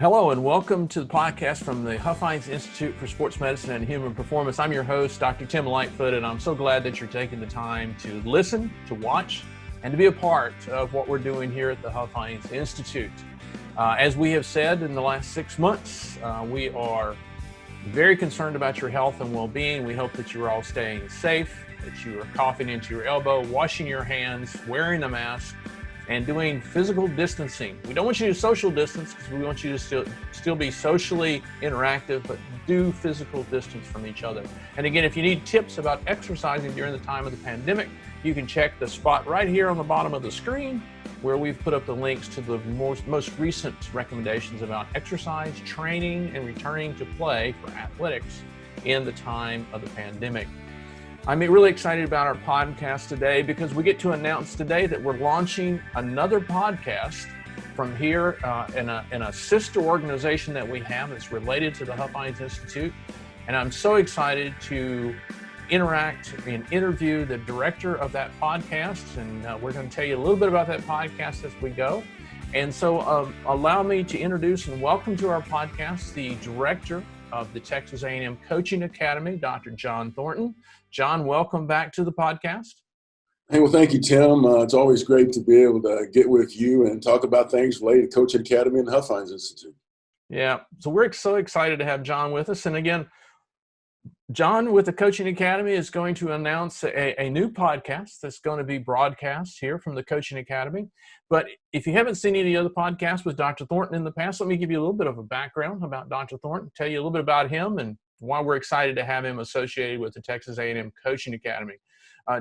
Hello and welcome to the podcast from the Huffines Institute for Sports Medicine and Human Performance. I'm your host, Dr. Tim Lightfoot, and I'm so glad that you're taking the time to listen, to watch, and to be a part of what we're doing here at the Huffines Institute. As we have said in the last 6 months, we are very concerned about your health and well-being. We hope that you're all staying safe, that you are coughing into your elbow, washing your hands, wearing a mask, and doing physical distancing. We don't want you to social distance because we want you to still be socially interactive, but do physical distance from each other. And again, if you need tips about exercising during the time of the pandemic, you can check the spot right here on the bottom of the screen where we've put up the links to the most recent recommendations about exercise, training, and returning to play for athletics in the time of the pandemic. I'm really excited about our podcast today because we get to announce today that we're launching another podcast from here in a sister organization that we have that's related to the Huffines Institute. And I'm so excited to interact and interview the director of that podcast. And we're going to tell you a little bit about that podcast as we go. And so allow me to introduce and welcome to our podcast the director of the Texas A&M Coaching Academy, Dr. John Thornton. John, welcome back to the podcast. Hey, well, thank you, Tim. It's always great to be able to get with you and talk about things related to Coaching Academy and the Huffines Institute. Yeah, so we're so excited to have John with us. And again, John with the Coaching Academy is going to announce a new podcast that's going to be broadcast here from the Coaching Academy. But if you haven't seen any other podcasts with Dr. Thornton in the past, let me give you a little bit of a background about Dr. Thornton, tell you a little bit about him and why we're excited to have him associated with the Texas A&M Coaching Academy.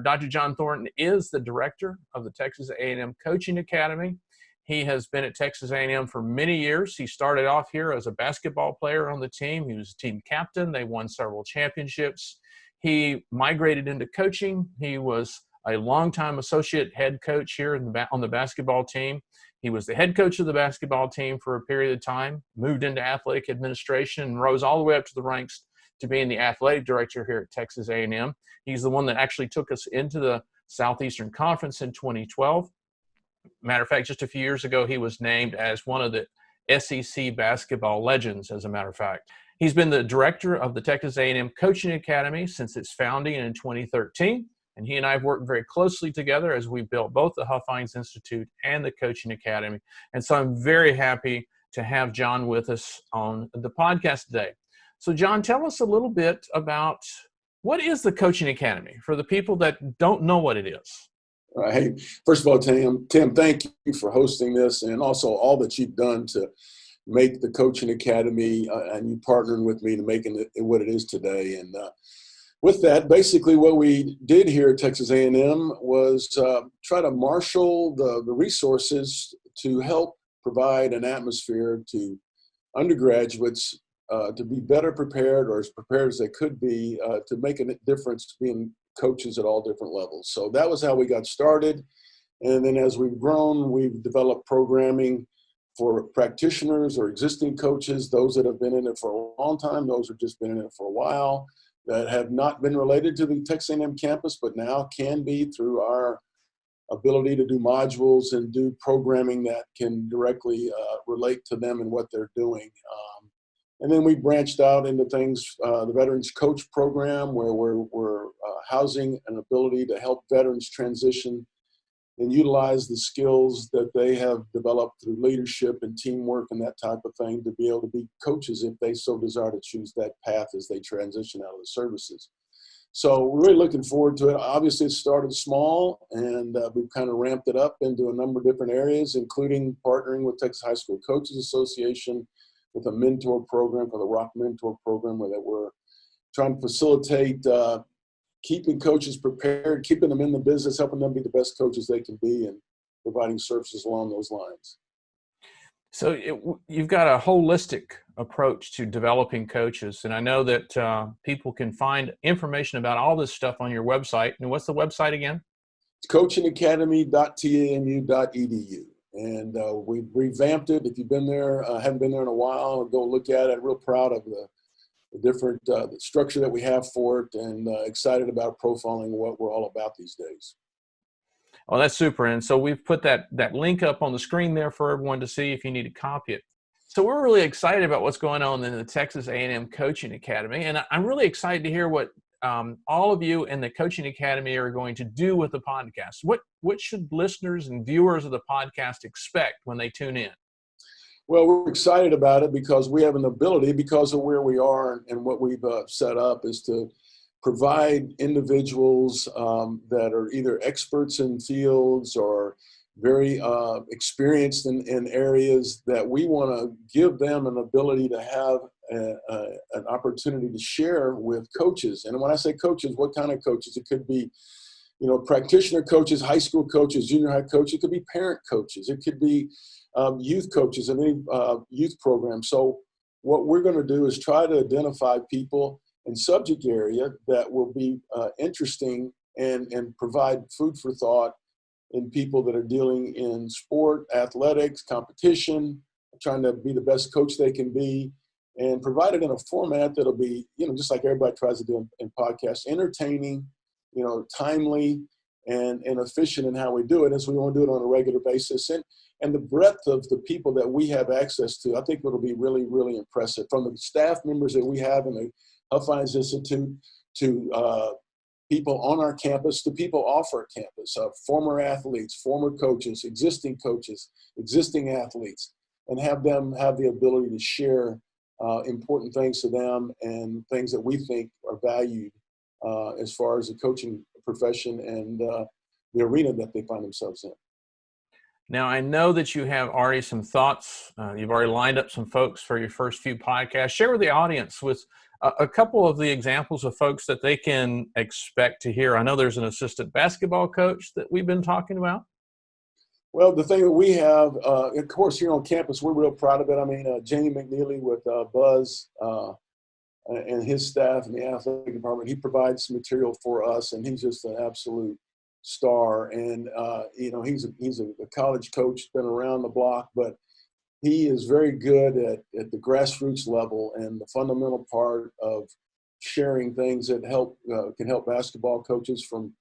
Dr. John Thornton is the director of the Texas A&M Coaching Academy. He has been at Texas A&M for many years. He started off here as a basketball player on the team. He was a team captain. They won several championships. He migrated into coaching. He was a longtime associate head coach here on the basketball team. He was the head coach of the basketball team for a period of time, moved into athletic administration, and rose all the way up to the ranks to being the athletic director here at Texas A&M. He's the one that actually took us into the Southeastern Conference in 2012. Matter of fact, just a few years ago, he was named as one of the SEC basketball legends, as a matter of fact. He's been the director of the Texas A&M Coaching Academy since its founding in 2013, and he and I have worked very closely together as we built both the Huffines Institute and the Coaching Academy. And so I'm very happy to have John with us on the podcast today. So John, tell us a little bit about what is the Coaching Academy for the people that don't know what it is. Hey, first of all, Tim, thank you for hosting this and also all that you've done to make the Coaching Academy and you partnering with me to making it what it is today. And with that, basically what we did here at Texas A&M was try to marshal the resources to help provide an atmosphere to undergraduates to be better prepared or as prepared as they could be to make a difference being coaches at all different levels. So that was how we got started. And then as we've grown, we've developed programming for practitioners or existing coaches, those that have been in it for a long time, those who have just been in it for a while, that have not been related to the Texas A&M campus, but now can be through our ability to do modules and do programming that can directly relate to them and what they're doing. And then we branched out into things, the Veterans Coach Program, where we're housing an ability to help veterans transition and utilize the skills that they have developed through leadership and teamwork and that type of thing to be able to be coaches if they so desire to choose that path as they transition out of the services. So we're really looking forward to it. Obviously, it started small, and we've kind of ramped it up into a number of different areas, including partnering with Texas High School Coaches Association with a mentor program for the Rock Mentor Program, where that we're trying to facilitate keeping coaches prepared, keeping them in the business, helping them be the best coaches they can be, and providing services along those lines. So you've got a holistic approach to developing coaches, and I know that people can find information about all this stuff on your website. And what's the website again? It's coachingacademy.tamu.edu. And we've revamped it. If you've been there, haven't been there in a while, go look at it. I'm real proud of the different the structure that we have for it, and excited about profiling what we're all about these days. Well, that's super. And so we've put that link up on the screen there for everyone to see if you need to copy it. So we're really excited about what's going on in the Texas A&M Coaching Academy, and I'm really excited to hear what all of you in the Coaching Academy are going to do with the podcast. What should listeners and viewers of the podcast expect when they tune in? Well, we're excited about it because we have an ability, because of where we are and what we've set up, is to provide individuals that are either experts in fields or very experienced in areas that we want to give them an ability to have an opportunity to share with coaches. And when I say coaches, what kind of coaches? It could be, practitioner coaches, high school coaches, junior high coaches. It could be parent coaches. It could be youth coaches in any youth program. So what we're going to do is try to identify people in subject area that will be interesting and provide food for thought in people that are dealing in sport, athletics, competition, trying to be the best coach they can be, and provide it in a format that'll be, just like everybody tries to do in podcasts, entertaining, timely, and efficient in how we do it, as we want to do it on a regular basis. And the breadth of the people that we have access to, I think it'll be really, really impressive. From the staff members that we have in the Health Science Institute to people on our campus, to people off our campus, former athletes, former coaches, existing athletes, and have them have the ability to share important things to them and things that we think are valued as far as the coaching profession and the arena that they find themselves in. Now, I know that you have already some thoughts. You've already lined up some folks for your first few podcasts. Share with the audience with a couple of the examples of folks that they can expect to hear. I know there's an assistant basketball coach that we've been talking about. Well, the thing that we have, of course, here on campus, we're real proud of it. I mean, Jamie McNeely with Buzz and his staff in the athletic department, he provides material for us, and he's just an absolute star. And, he's a college coach, been around the block, but he is very good at the grassroots level and the fundamental part of sharing things that can help basketball coaches from,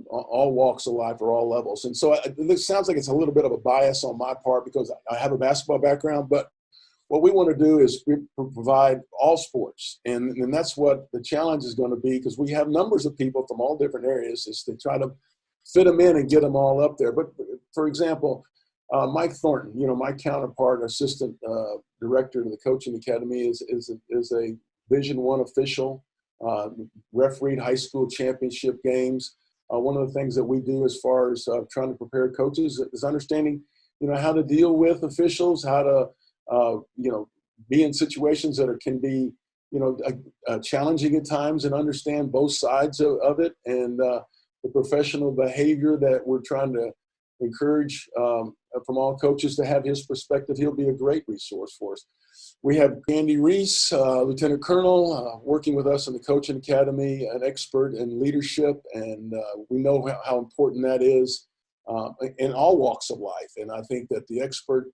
all walks of life or all levels. And so it sounds like it's a little bit of a bias on my part because I have a basketball background, but what we want to do is provide all sports. And that's what the challenge is going to be, because we have numbers of people from all different areas, is to try to fit them in and get them all up there. But for example, Mike Thornton, my counterpart, assistant director of the Coaching Academy, is a Division I official, refereed high school championship games. One of the things that we do as far as trying to prepare coaches is understanding, how to deal with officials, how to, be in situations that can be, challenging at times, and understand both sides of it, and the professional behavior that we're trying to encourage from all coaches to have his perspective. He'll be a great resource for us. We have Andy Reese, Lieutenant Colonel, working with us in the Coaching Academy, an expert in leadership, and we know how important that is in all walks of life. And I think that the expert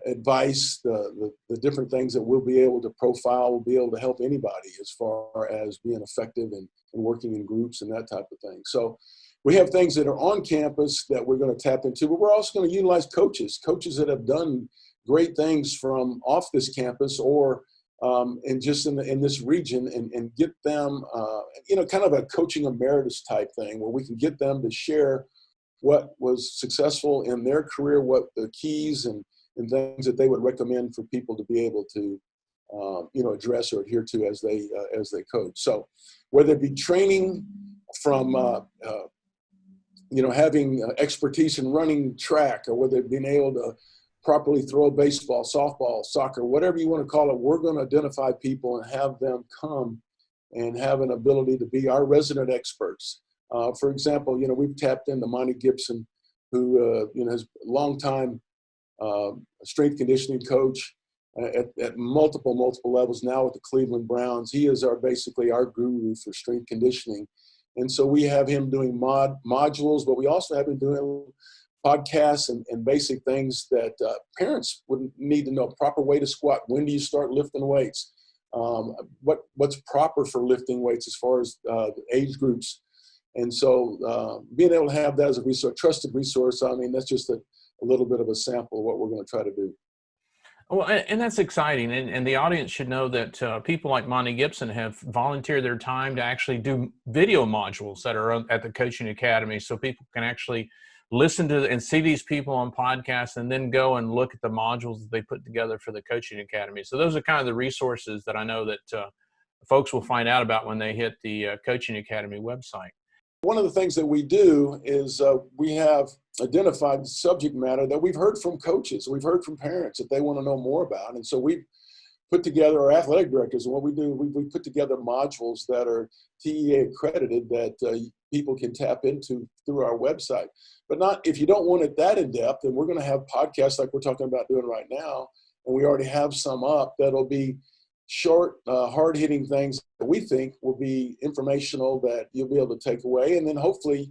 advice, the different things that we'll be able to profile will be able to help anybody as far as being effective and working in groups and that type of thing. So we have things that are on campus that we're going to tap into, but we're also going to utilize coaches that have done great things from off this campus or and just in this region, and get them, kind of a coaching emeritus type thing where we can get them to share what was successful in their career, what the keys and things that they would recommend for people to be able to, address or adhere to as they coach. So whether it be training from, having expertise in running track, or whether it being able to properly throw baseball, softball, soccer, whatever you want to call it, we're going to identify people and have them come and have an ability to be our resident experts. For example, we've tapped into Monty Gibson, who, has a long time strength conditioning coach at multiple levels now with the Cleveland Browns. He is basically our guru for strength conditioning. And so we have him doing modules, but we also have him doing podcasts and basic things that parents would need to know. Proper way to squat. When do you start lifting weights? What's proper for lifting weights as far as age groups. And so being able to have that as a trusted resource, I mean, that's just a little bit of a sample of what we're going to try to do. Well, and that's exciting. And the audience should know that people like Monty Gibson have volunteered their time to actually do video modules that are at the Coaching Academy. So people can actually listen to and see these people on podcasts and then go and look at the modules that they put together for the Coaching Academy. So those are kind of the resources that I know that folks will find out about when they hit the Coaching Academy website. One of the things that we do is we have identified subject matter that we've heard from coaches, we've heard from parents that they want to know more about. And so we put together, our athletic directors, and what we do, we put together modules that are TEA accredited that people can tap into through our website. But not, if you don't want it that in depth, then we're going to have podcasts like we're talking about doing right now. And we already have some up that'll be short, hard-hitting things that we think will be informational that you'll be able to take away. And then hopefully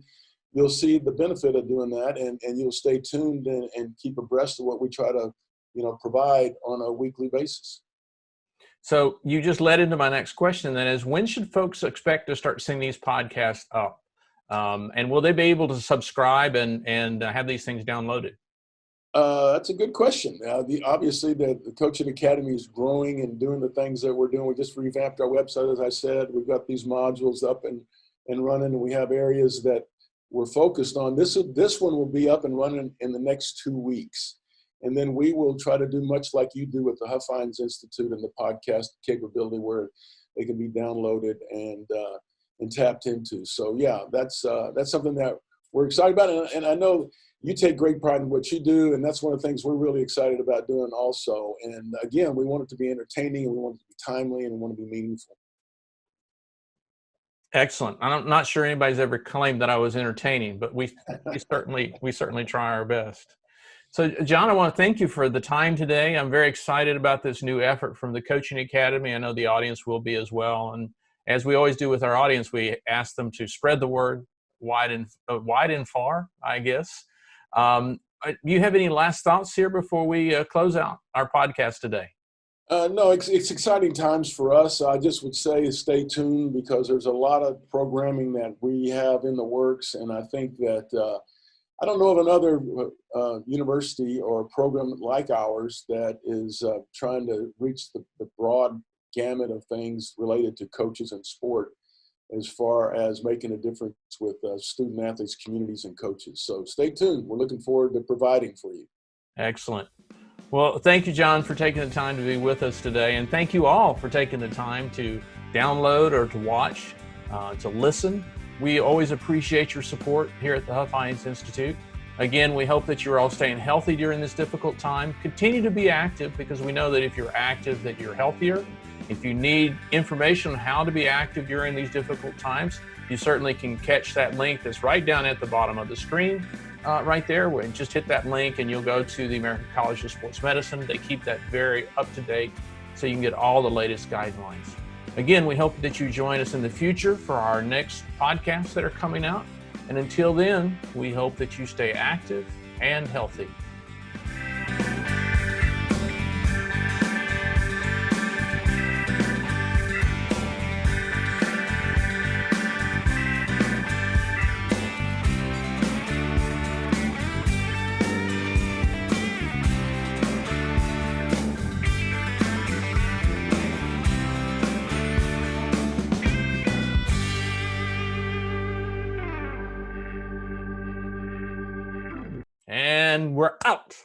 you'll see the benefit of doing that, and you'll stay tuned and keep abreast of what we try to, provide on a weekly basis. So you just led into my next question, then, is when should folks expect to start seeing these podcasts up? And will they be able to subscribe and have these things downloaded? That's a good question. Obviously, the Coaching Academy is growing and doing the things that we're doing. We just revamped our website, as I said. We've got these modules up and running, and we have areas that we're focused on. This one will be up and running in the next 2 weeks. And then we will try to do much like you do with the Huff Hines Institute and the podcast capability where they can be downloaded and tapped into. So, yeah, that's something that we're excited about. And I know you take great pride in what you do, and that's one of the things we're really excited about doing also. And again, we want it to be entertaining, and we want it to be timely, and we want to be meaningful. Excellent. I'm not sure anybody's ever claimed that I was entertaining, but we certainly try our best. So, John, I want to thank you for the time today. I'm very excited about this new effort from the Coaching Academy. I know the audience will be as well. And as we always do with our audience, we ask them to spread the word wide and far, I guess. Do you have any last thoughts here before we close out our podcast today? No, it's exciting times for us. I just would say stay tuned, because there's a lot of programming that we have in the works. And I think that I don't know of another university or program like ours that is trying to reach the broad gamut of things related to coaches and sport, as far as making a difference with student athletes, communities, and coaches. So stay tuned. We're looking forward to providing for you. Excellent. Well, thank you, John, for taking the time to be with us today. And thank you all for taking the time to download or to watch, to listen. We always appreciate your support here at the Huff Hines Institute. Again, we hope that you're all staying healthy during this difficult time. Continue to be active, because we know that if you're active, that you're healthier. If you need information on how to be active during these difficult times, you certainly can catch that link that's right down at the bottom of the screen, right there. Just hit that link and you'll go to the American College of Sports Medicine. They keep that very up to date, so you can get all the latest guidelines. Again, we hope that you join us in the future for our next podcasts that are coming out. And until then, we hope that you stay active and healthy. And we're out.